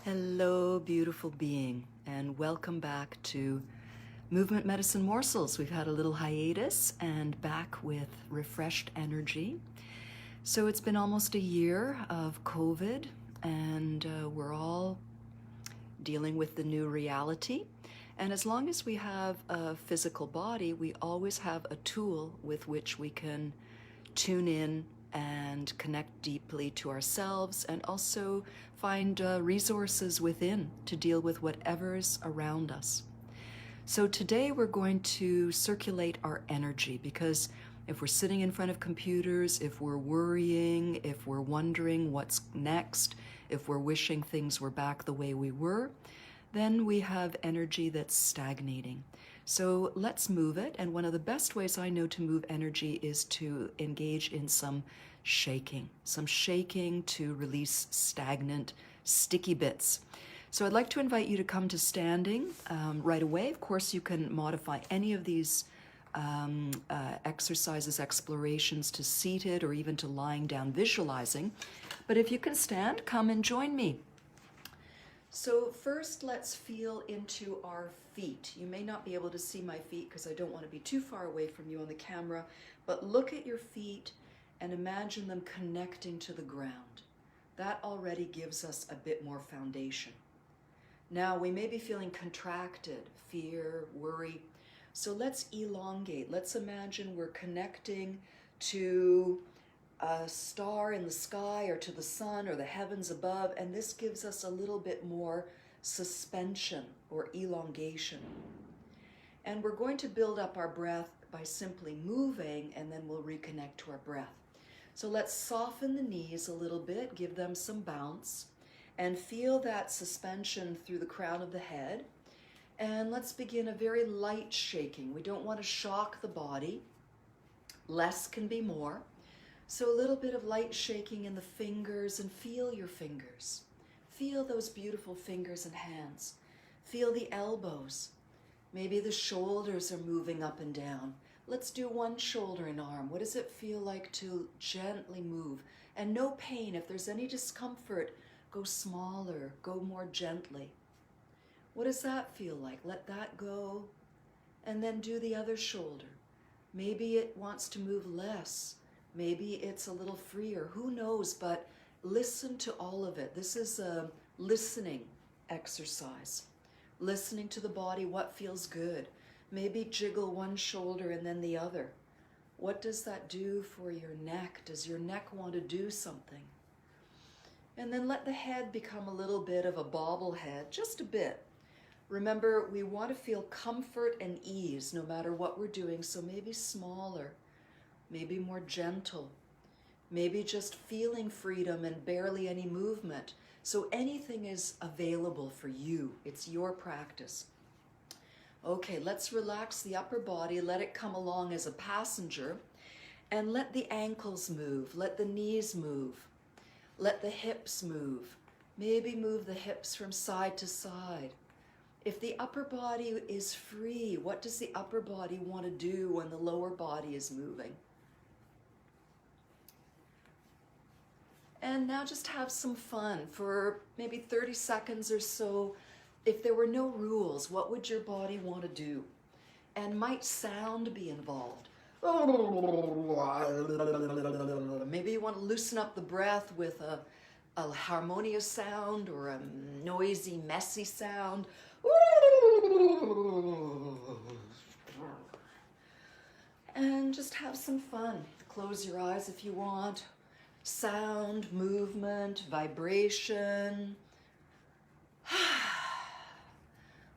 Hello, beautiful being, and welcome back to Movement Medicine Morsels. We've had a little hiatus and back with refreshed energy. So it's been almost a year of COVID, and we're all dealing with the new reality. And as long as we have a physical body, we always have a tool with which we can tune in and connect deeply to ourselves, and also find resources within to deal with whatever's around us. So today we're going to circulate our energy, because if we're sitting in front of computers, if we're worrying, if we're wondering what's next, if we're wishing things were back the way we were, then we have energy that's stagnating. So let's move it. And one of the best ways I know to move energy is to engage in some shaking to release stagnant, sticky bits. So I'd like to invite you to come to standing right away. Of course, you can modify any of these exercises, explorations to seated or even to lying down, visualizing. But if you can stand, come and join me. So first, let's feel into our feet. You may not be able to see my feet because I don't want to be too far away from you on the camera, but look at your feet and imagine them connecting to the ground. That already gives us a bit more foundation. Now, we may be feeling contracted, fear, worry. So let's elongate. Let's imagine we're connecting to a star in the sky, or to the sun or the heavens above, and this gives us a little bit more suspension or elongation. And we're going to build up our breath by simply moving, and then we'll reconnect to our breath. So let's soften the knees a little bit, give them some bounce, and feel that suspension through the crown of the head. And let's begin a very light shaking. We don't want to shock the body. Less can be more. So a little bit of light shaking in the fingers, and feel your fingers. Feel those beautiful fingers and hands. Feel the elbows. Maybe the shoulders are moving up and down. Let's do one shoulder and arm. What does it feel like to gently move? And no pain. If there's any discomfort, go smaller, go more gently. What does that feel like? Let that go. And then do the other shoulder. Maybe it wants to move less. Maybe it's a little freer, who knows, but listen to all of it. This is a listening exercise. Listening to the body, what feels good. Maybe jiggle one shoulder and then the other. What does that do for your neck? Does your neck want to do something? And then let the head become a little bit of a bobblehead, just a bit. Remember, we want to feel comfort and ease no matter what we're doing, so maybe smaller. Maybe more gentle, maybe just feeling freedom and barely any movement. So anything is available for you. It's your practice. Okay, let's relax the upper body, let it come along as a passenger, and let the ankles move, let the knees move, let the hips move. Maybe move the hips from side to side. If the upper body is free, what does the upper body want to do when the lower body is moving? And now just have some fun for maybe 30 seconds or so. If there were no rules, what would your body want to do? And might sound be involved? Maybe you want to loosen up the breath with a harmonious sound, or a noisy, messy sound. And just have some fun. Close your eyes if you want. Sound, movement, vibration.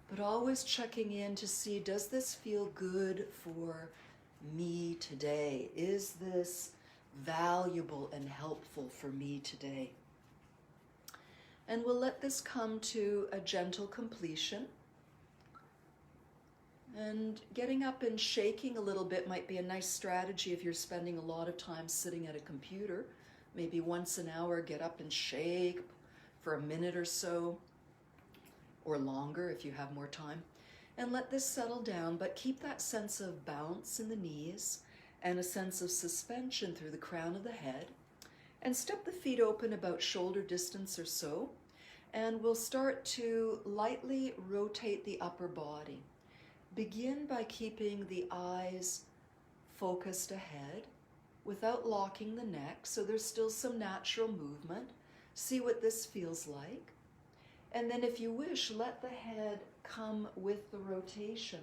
But always checking in to see, does this feel good for me today? Is this valuable and helpful for me today? And we'll let this come to a gentle completion. And getting up and shaking a little bit might be a nice strategy if you're spending a lot of time sitting at a computer. Maybe once an hour, get up and shake for a minute or so, or longer if you have more time. And let this settle down, but keep that sense of bounce in the knees and a sense of suspension through the crown of the head. And step the feet open about shoulder distance or so. And we'll start to lightly rotate the upper body. Begin by keeping the eyes focused ahead without locking the neck, so there's still some natural movement. See what this feels like. And then if you wish, let the head come with the rotation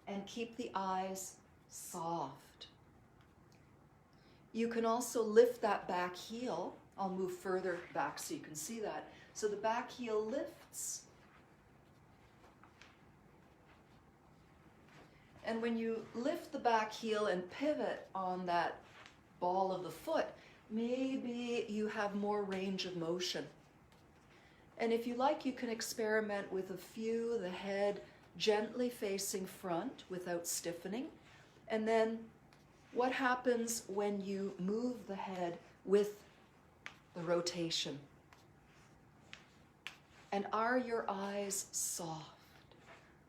and keep the eyes soft. You can also lift that back heel. I'll move further back so you can see that. So the back heel lifts. And when you lift the back heel and pivot on that ball of the foot, maybe you have more range of motion. And if you like, you can experiment with a few, the head gently facing front without stiffening. And then what happens when you move the head with the rotation? And are your eyes soft?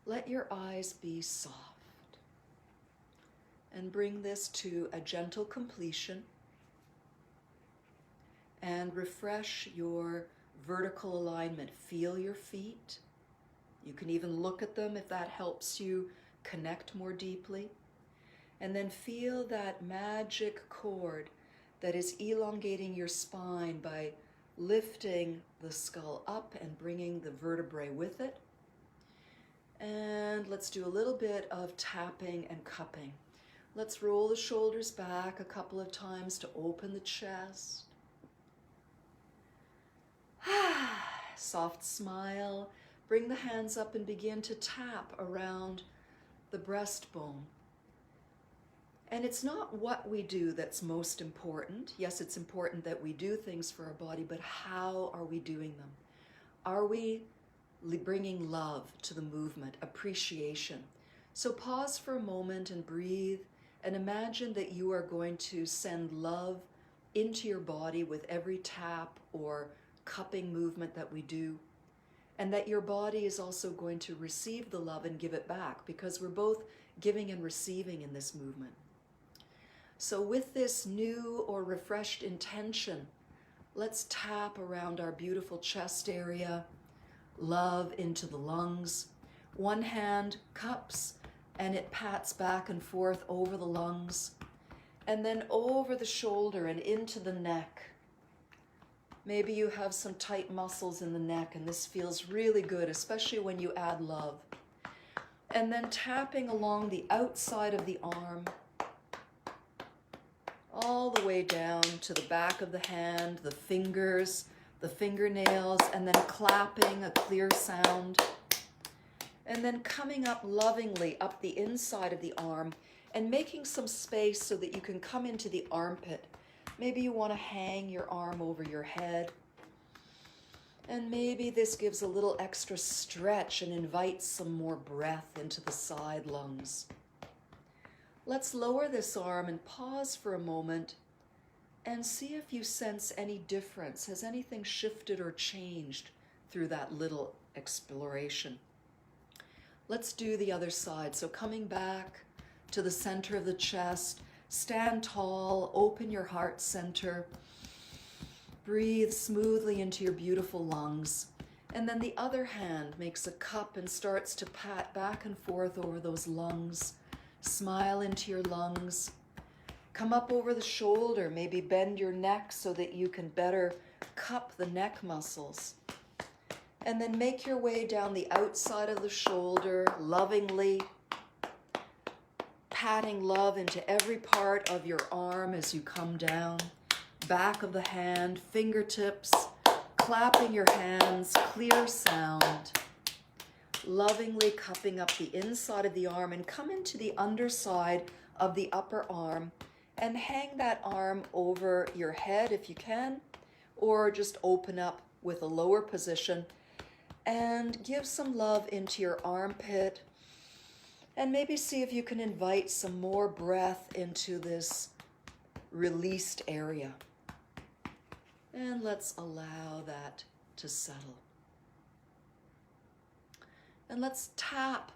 Let your eyes be soft. And bring this to a gentle completion. And refresh your vertical alignment. Feel your feet. You can even look at them if that helps you connect more deeply. And then feel that magic cord that is elongating your spine by lifting the skull up and bringing the vertebrae with it. And let's do a little bit of tapping and cupping. Let's roll the shoulders back a couple of times to open the chest. Soft smile. Bring the hands up and begin to tap around the breastbone. And it's not what we do that's most important. Yes, it's important that we do things for our body, but how are we doing them? Are we bringing love to the movement, appreciation? So pause for a moment and breathe and imagine that you are going to send love into your body with every tap or cupping movement that we do, and that your body is also going to receive the love and give it back, because we're both giving and receiving in this movement. So with this new or refreshed intention, let's tap around our beautiful chest area, love into the lungs. One hand cups and it pats back and forth over the lungs, and then over the shoulder and into the neck. Maybe you have some tight muscles in the neck and this feels really good, especially when you add love. And then tapping along the outside of the arm, all the way down to the back of the hand, the fingers, the fingernails, and then clapping a clear sound. And then coming up lovingly up the inside of the arm and making some space so that you can come into the armpit. Maybe you want to hang your arm over your head. And maybe this gives a little extra stretch and invites some more breath into the side lungs. Let's lower this arm and pause for a moment and see if you sense any difference. Has anything shifted or changed through that little exploration? Let's do the other side. So coming back to the center of the chest, stand tall, open your heart center, breathe smoothly into your beautiful lungs. And then the other hand makes a cup and starts to pat back and forth over those lungs. Smile into your lungs. Come up over the shoulder, maybe bend your neck so that you can better cup the neck muscles. And then make your way down the outside of the shoulder, lovingly patting love into every part of your arm as you come down. Back of the hand, fingertips, clapping your hands, clear sound. Lovingly cupping up the inside of the arm and come into the underside of the upper arm and hang that arm over your head if you can, or just open up with a lower position and give some love into your armpit, and maybe see if you can invite some more breath into this released area. And let's allow that to settle. And let's tap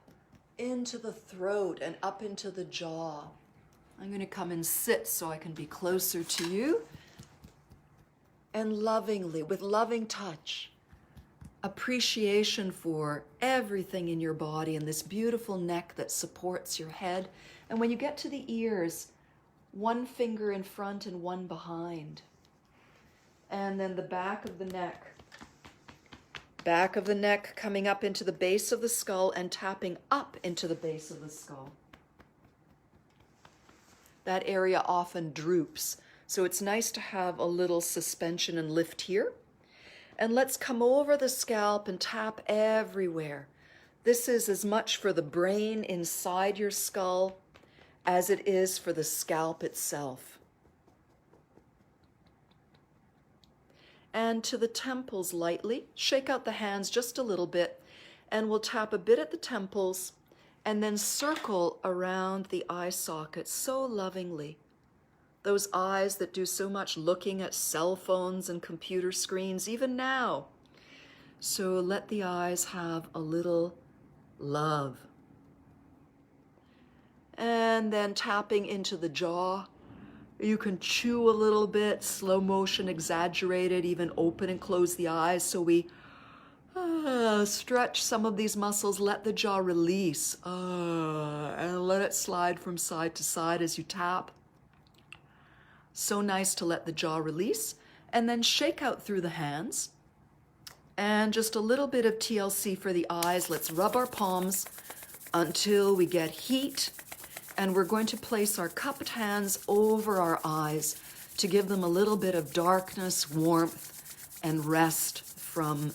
into the throat and up into the jaw. I'm going to come and sit so I can be closer to you. And lovingly, with loving touch, appreciation for everything in your body and this beautiful neck that supports your head. And when you get to the ears, one finger in front and one behind. And then the back of the neck. Back of the neck coming up into the base of the skull and tapping up into the base of the skull. That area often droops, so it's nice to have a little suspension and lift here. And let's come over the scalp and tap everywhere. This is as much for the brain inside your skull as it is for the scalp itself. And to the temples lightly, shake out the hands just a little bit, and we'll tap a bit at the temples and then circle around the eye sockets so lovingly. Those eyes that do so much looking at cell phones and computer screens, even now. So let the eyes have a little love. And then tapping into the jaw. You can chew a little bit, slow motion, exaggerated, even open and close the eyes. So we stretch some of these muscles, let the jaw release, and let it slide from side to side as you tap. So nice to let the jaw release, and then shake out through the hands. And just a little bit of TLC for the eyes. Let's rub our palms until we get heat. And we're going to place our cupped hands over our eyes to give them a little bit of darkness, warmth, and rest from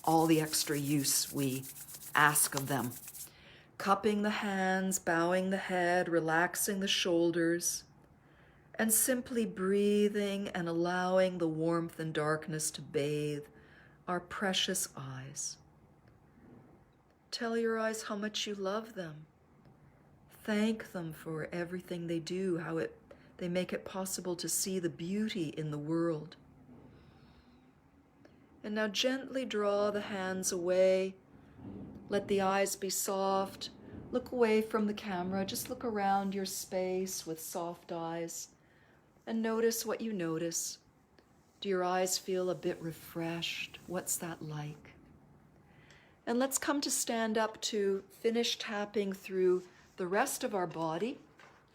all the extra use we ask of them. Cupping the hands, bowing the head, relaxing the shoulders, and simply breathing and allowing the warmth and darkness to bathe our precious eyes. Tell your eyes how much you love them. Thank them for everything they do, how they make it possible to see the beauty in the world. And now gently draw the hands away. Let the eyes be soft. Look away from the camera. Just look around your space with soft eyes and notice what you notice. Do your eyes feel a bit refreshed? What's that like? And let's come to stand up to finish tapping through the rest of our body.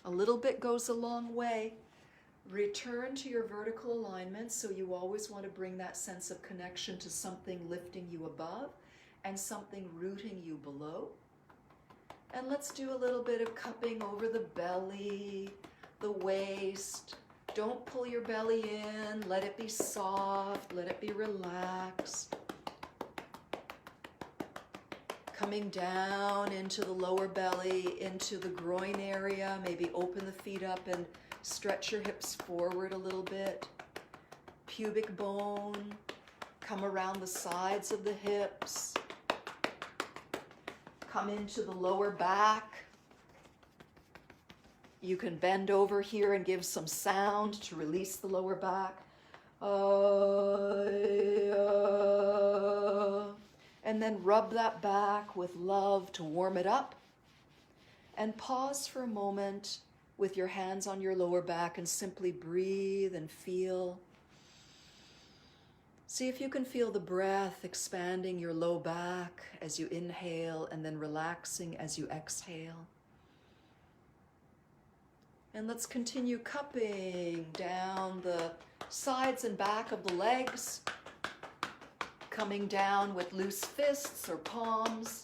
A little bit goes a long way. Return to your vertical alignment, so you always want to bring that sense of connection to something lifting you above and something rooting you below. And let's do a little bit of cupping over the belly, the waist. Don't pull your belly in. Let it be soft. Let it be relaxed. Coming down into the lower belly, into the groin area. Maybe open the feet up and stretch your hips forward a little bit. Pubic bone. Come around the sides of the hips. Come into the lower back. You can bend over here and give some sound to release the lower back. And then rub that back with love to warm it up. And pause for a moment with your hands on your lower back and simply breathe and feel. See if you can feel the breath expanding your low back as you inhale and then relaxing as you exhale. And let's continue cupping down the sides and back of the legs. Coming down with loose fists or palms.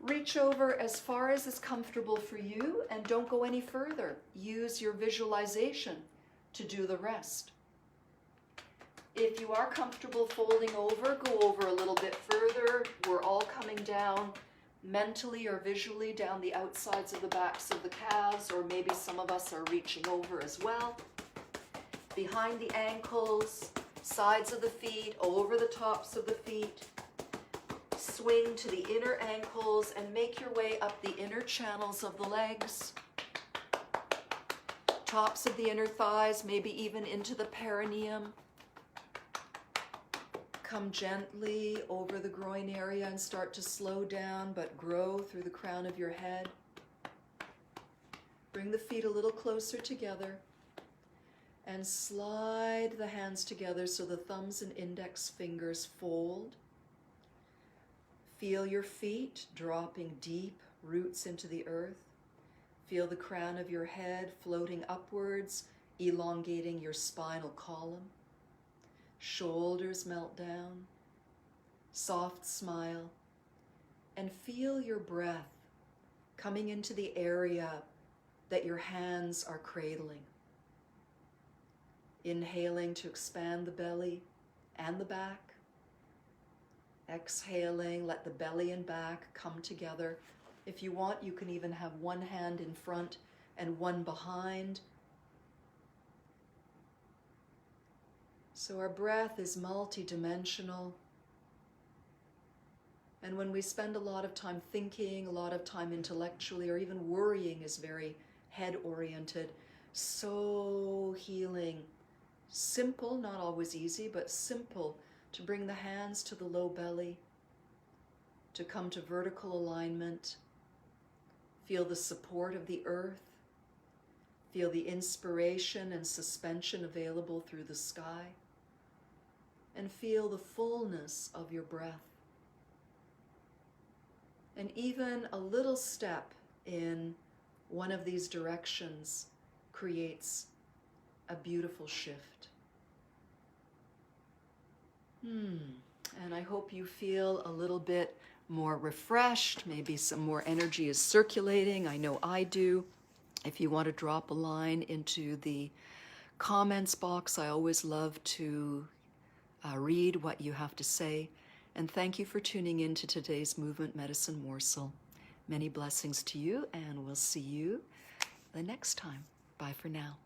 Reach over as far as is comfortable for you and don't go any further. Use your visualization to do the rest. If you are comfortable folding over, go over a little bit further. We're all coming down mentally or visually down the outsides of the backs of the calves, or maybe some of us are reaching over as well. Behind the ankles, sides of the feet, over the tops of the feet. Swing to the inner ankles and make your way up the inner channels of the legs. Tops of the inner thighs, maybe even into the perineum. Come gently over the groin area and start to slow down, but grow through the crown of your head. Bring the feet a little closer together. And slide the hands together so the thumbs and index fingers fold. Feel your feet dropping deep, roots into the earth. Feel the crown of your head floating upwards, elongating your spinal column. Shoulders melt down. Soft smile. And feel your breath coming into the area that your hands are cradling. Inhaling to expand the belly and the back. Exhaling, let the belly and back come together. If you want, you can even have one hand in front and one behind. So our breath is multidimensional. And when we spend a lot of time thinking, a lot of time intellectually, or even worrying is very head-oriented, so healing. Simple, not always easy, but simple, to bring the hands to the low belly, to come to vertical alignment. Feel the support of the earth. Feel the inspiration and suspension available through the sky. And feel the fullness of your breath. And even a little step in one of these directions creates a beautiful shift. And I hope you feel a little bit more refreshed, maybe some more energy is circulating. I know I do. If you want to drop a line into the comments box, I always love to read what you have to say. And thank you for tuning in to today's Movement Medicine Morsel. Many blessings to you, and we'll see you the next time. Bye for now.